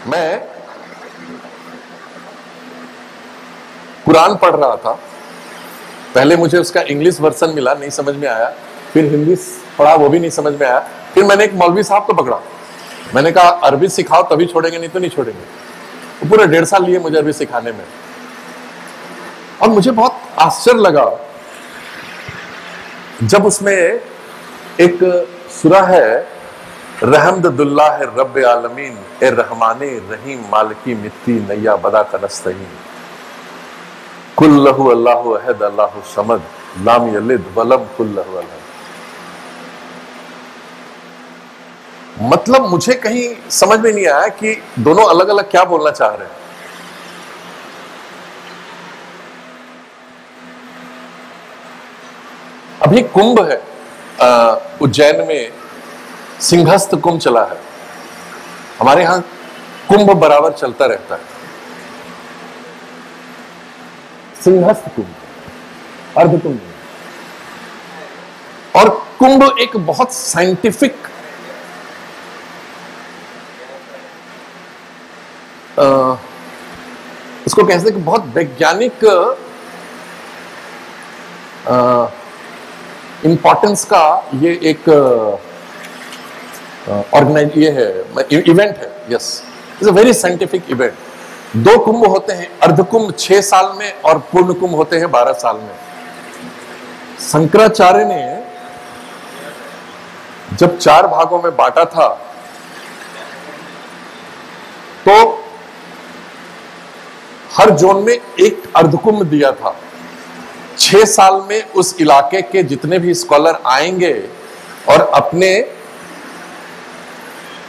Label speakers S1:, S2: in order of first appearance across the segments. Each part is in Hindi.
S1: मैं कुरान पढ़ रहा था। पहले मुझे उसका इंग्लिश वर्जन मिला, नहीं समझ में आया। फिर हिंदी पढ़ा, वो भी नहीं समझ में आया। फिर मैंने एक मौलवी साहब को पकड़ा। मैंने कहा अरबी सिखाओ तभी छोड़ेंगे, नहीं तो नहीं छोड़ेंगे। वो पूरे 1.5 साल लिए मुझे अरबी सिखाने में। और मुझे बहुत आश्चर्य लगा जब उसमें एक सूरा है, रहमदुल्लाह रब्ब आलमीन ए रहमाने रहीम मालिकी मित्ती नैया बदा कनस्तहीन कुल्लहु अल्लाहु अहद अल्लाहु समद लाम यलिद वलम कुल्लहु अहद। मतलब मुझे कहीं समझ में नहीं आया कि दोनों अलग अलग क्या बोलना चाह रहे हैं। अभी कुंभ है उज्जैन में, सिंहस्थ कुंभ चला है। हमारे यहां कुंभ बराबर चलता रहता है, सिंहस्थ कुंभ, अर्ध कुंभ। और कुंभ एक बहुत साइंटिफिक उसको कहते हैं कि बहुत वैज्ञानिक इंपॉर्टेंस का ये एक ऑर्गेनाइज ये है, इवेंट है। Yes, it's a very scientific event. 2 कुंभ होते हैं, अर्ध कुंभ 6 साल में और पूर्ण कुंभ होते हैं 12 साल में। शंकराचार्य ने जब 4 भागों में बांटा था तो हर जोन में एक अर्धकुंभ दिया था। 6 साल में उस इलाके के जितने भी स्कॉलर आएंगे और अपने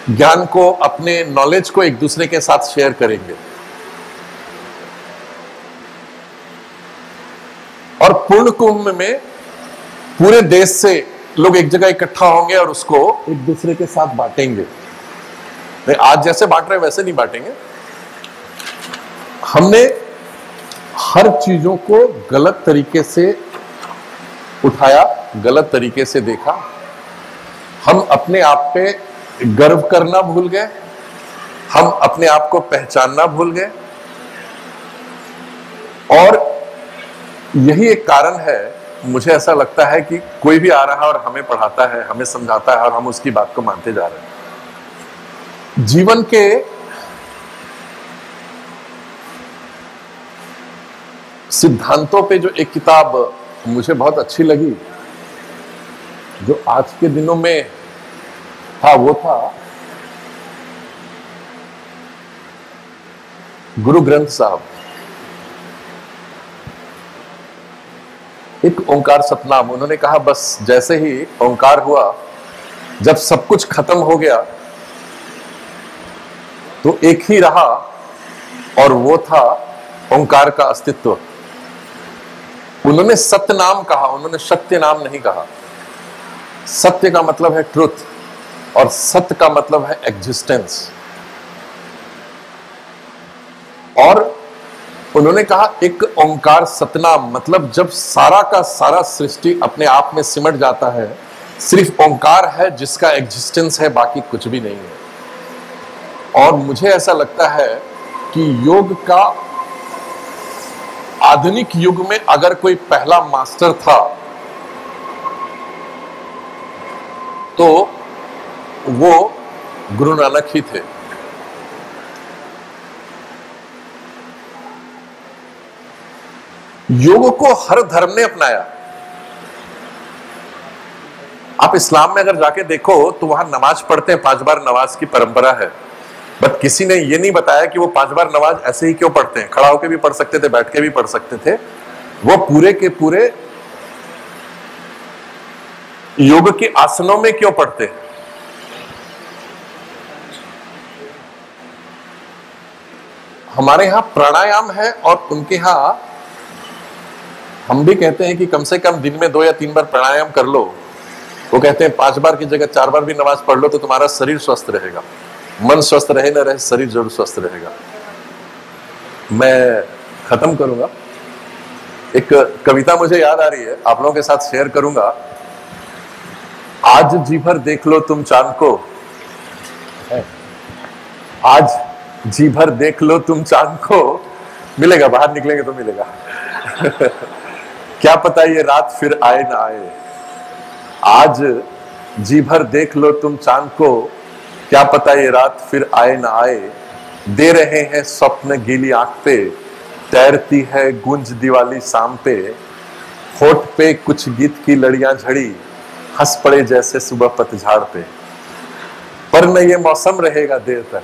S1: ज्ञान को, अपने नॉलेज को एक दूसरे के साथ शेयर करेंगे। और पूर्ण कुंभ में पूरे देश से लोग एक जगह इकट्ठा होंगे और उसको एक दूसरे के साथ बांटेंगे। आज जैसे बांट रहे वैसे नहीं बांटेंगे। हमने हर चीजों को गलत तरीके से उठाया, गलत तरीके से देखा। हम अपने आप पे गर्व करना भूल गए, हम अपने आप को पहचानना भूल गए। और यही एक कारण है, मुझे ऐसा लगता है कि कोई भी आ रहा है और हमें पढ़ाता है, हमें समझाता है और हम उसकी बात को मानते जा रहे हैं। जीवन के सिद्धांतों पे जो एक किताब मुझे बहुत अच्छी लगी, जो आज के दिनों में था, वो था गुरु ग्रंथ साहब। एक ओंकार सतनाम। उन्होंने कहा बस जैसे ही ओंकार हुआ, जब सब कुछ खत्म हो गया तो एक ही रहा, और वो था ओंकार का अस्तित्व। उन्होंने सत्य नाम कहा, उन्होंने सत्य नाम नहीं कहा। सत्य का मतलब है ट्रुथ और सत्य का मतलब है एग्जिस्टेंस। और उन्होंने कहा एक ओंकार सतनाम, मतलब जब सारा का सारा सृष्टि अपने आप में सिमट जाता है, सिर्फ ओंकार है जिसका एग्जिस्टेंस है, बाकी कुछ भी नहीं है। और मुझे ऐसा लगता है कि योग का आधुनिक युग में अगर कोई पहला मास्टर था तो वो गुरु नानक ही थे। योग को हर धर्म ने अपनाया। आप इस्लाम में अगर जाके देखो तो वहां नमाज पढ़ते हैं, 5 बार नमाज की परंपरा है। बट किसी ने ये नहीं बताया कि वो 5 बार नमाज ऐसे ही क्यों पढ़ते हैं। खड़ा होकर भी पढ़ सकते थे, बैठ के भी पढ़ सकते थे। वो पूरे के पूरे योग के आसनों में क्यों पढ़ते हैं। हमारे यहां प्राणायाम है और उनके यहां हम भी कहते हैं कि कम से कम दिन में 2 या 3 बार प्राणायाम कर लो। वो कहते हैं 5 बार की जगह 4 बार भी नमाज पढ़ लो तो तुम्हारा शरीर स्वस्थ रहेगा। मन स्वस्थ रहे ना रहे, शरीर जरूर स्वस्थ रहेगा। मैं खत्म करूंगा। एक कविता मुझे याद आ रही है, आप लोगों के साथ शेयर करूंगा। आज जी भर देख लो तुम चांद को, आज जी भर देख लो तुम चांद को, मिलेगा, बाहर निकलेंगे तो मिलेगा। क्या पता ये रात फिर आए ना आए। आज जी भर देख लो तुम चांद को, क्या पता ये रात फिर आए ना आए। दे रहे हैं स्वप्न गीली आंख पे, तैरती है गूंज दिवाली शाम पे। होठ पे कुछ गीत की लड़ियां झड़ी, हंस पड़े जैसे सुबह पतझड़ पे। पर न ये मौसम रहेगा देर तक,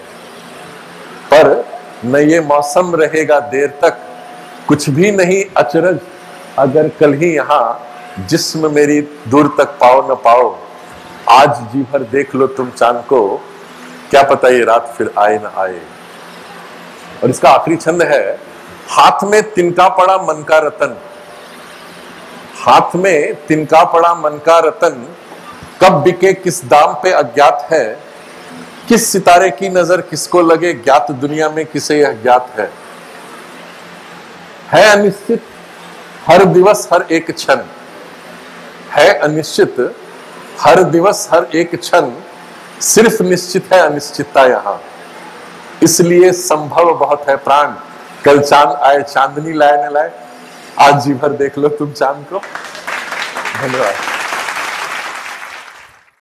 S1: पर न ये मौसम रहेगा देर तक। कुछ भी नहीं अचरज अगर कल ही यहाँ जिस्म मेरी दूर तक पाओ न पाओ। आज जी भर देख लो तुम चांद को, क्या पता ये रात फिर आए न आए। और इसका आखिरी छंद है, हाथ में तिनका पड़ा मन का रतन। हाथ में तिनका पड़ा मन का रतन, कब बिके किस दाम पे अज्ञात है। किस सितारे की नजर किसको लगे, ज्ञात दुनिया में किसे यह ज्ञात है अनिश्चित हर दिवस हर एक क्षण। है अनिश्चित हर दिवस हर एक क्षण, सिर्फ निश्चित है अनिश्चितता यहाँ। इसलिए संभव बहुत है प्राण, कल चांद आए चांदनी लाए न लाए। आज जी भर देख लो तुम चांद को। धन्यवाद।